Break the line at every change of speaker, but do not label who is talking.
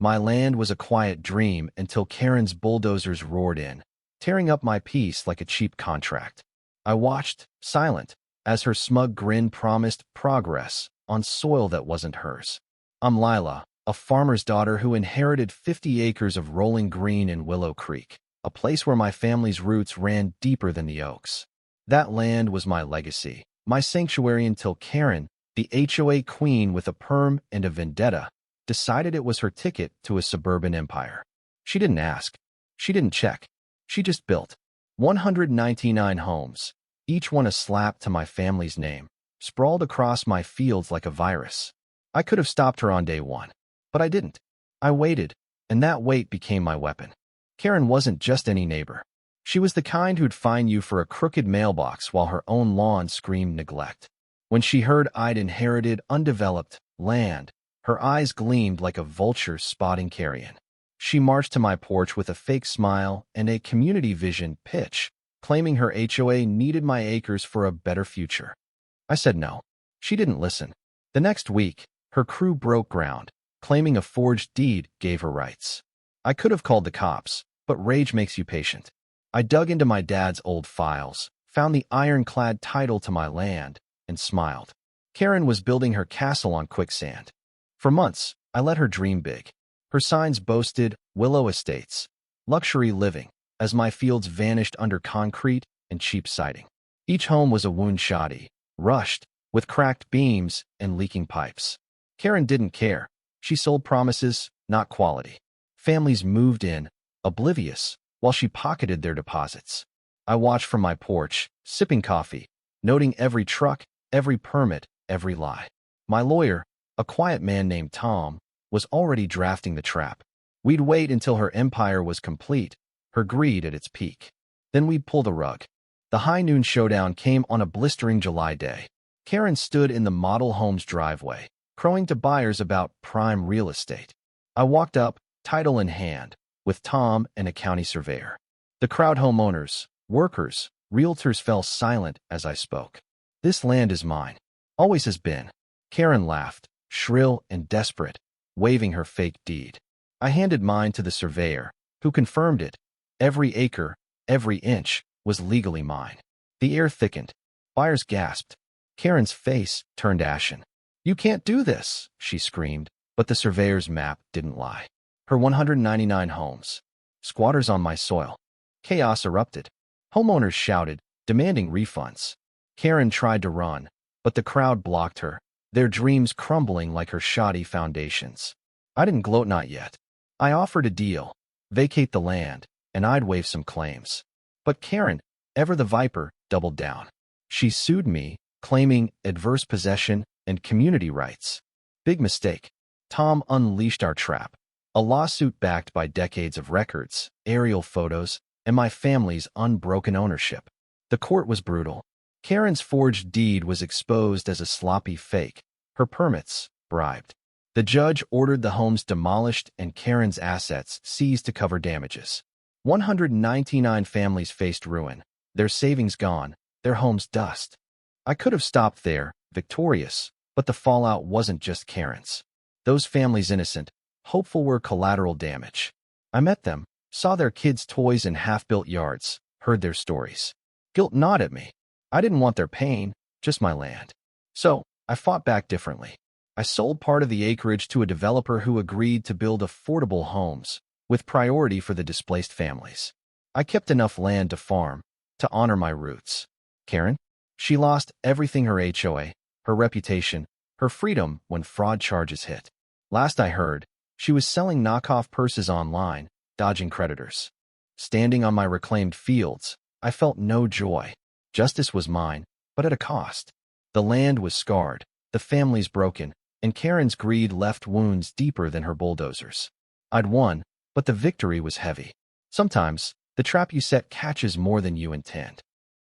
My land was a quiet dream until Karen's bulldozers roared in, tearing up my peace like a cheap contract. I watched, silent, as her smug grin promised progress on soil that wasn't hers. I'm Lila, a farmer's daughter who inherited 50 acres of rolling green in Willow Creek, a place where my family's roots ran deeper than the oaks. That land was my legacy, my sanctuary until Karen, the HOA queen with a perm and a vendetta, decided it was her ticket to a suburban empire. She didn't ask. She didn't check. She just built 199 homes, each one a slap to my family's name, sprawled across my fields like a virus. I could have stopped her on day one, but I didn't. I waited, and that wait became my weapon. Karen wasn't just any neighbor. She was the kind who'd fine you for a crooked mailbox while her own lawn screamed neglect. When she heard I'd inherited undeveloped land, her eyes gleamed like a vulture spotting carrion. She marched to my porch with a fake smile and a community vision pitch, claiming her HOA needed my acres for a better future. I said no. She didn't listen. The next week, her crew broke ground, claiming a forged deed gave her rights. I could have called the cops, but rage makes you patient. I dug into my dad's old files, found the ironclad title to my land, and smiled. Karen was building her castle on quicksand. For months, I let her dream big. Her signs boasted Willow Estates, luxury living, as my fields vanished under concrete and cheap siding. Each home was a wound shoddy, rushed, with cracked beams and leaking pipes. Karen didn't care. She sold promises, not quality. Families moved in, oblivious, while she pocketed their deposits. I watched from my porch, sipping coffee, noting every truck, every permit, every lie. My lawyer, a quiet man named Tom, was already drafting the trap. We'd wait until her empire was complete, her greed at its peak. Then we'd pull the rug. The high noon showdown came on a blistering July day. Karen stood in the model home's driveway, crowing to buyers about prime real estate. I walked up, title in hand, with Tom and a county surveyor. The crowd, homeowners, workers, realtors, fell silent as I spoke. This land is mine. Always has been. Karen laughed, shrill and desperate, waving her fake deed. I handed mine to the surveyor, who confirmed it. Every acre, every inch, was legally mine. The air thickened. Buyers gasped. Karen's face turned ashen. "You can't do this," she screamed, but the surveyor's map didn't lie. Her 199 homes. Squatters on my soil. Chaos erupted. Homeowners shouted, demanding refunds. Karen tried to run, but the crowd blocked her, their dreams crumbling like her shoddy foundations. I didn't gloat, not yet. I offered a deal, vacate the land, and I'd waive some claims. But Karen, ever the viper, doubled down. She sued me, claiming adverse possession and community rights. Big mistake. Tom unleashed our trap. A lawsuit backed by decades of records, aerial photos, and my family's unbroken ownership. The court was brutal. Karen's forged deed was exposed as a sloppy fake, her permits bribed. The judge ordered the homes demolished and Karen's assets seized to cover damages. 199 families faced ruin, their savings gone, their homes dust. I could have stopped there, victorious, but the fallout wasn't just Karen's. Those families innocent, hopeful, were collateral damage. I met them, saw their kids' toys in half-built yards, heard their stories. Guilt gnawed at me. I didn't want their pain, just my land. So, I fought back differently. I sold part of the acreage to a developer who agreed to build affordable homes, with priority for the displaced families. I kept enough land to farm, to honor my roots. Karen? She lost everything: her HOA, her reputation, her freedom when fraud charges hit. Last I heard, she was selling knockoff purses online, dodging creditors. Standing on my reclaimed fields, I felt no joy. Justice was mine, but at a cost. The land was scarred, the families broken, and Karen's greed left wounds deeper than her bulldozers. I'd won, but the victory was heavy. Sometimes, the trap you set catches more than you intend.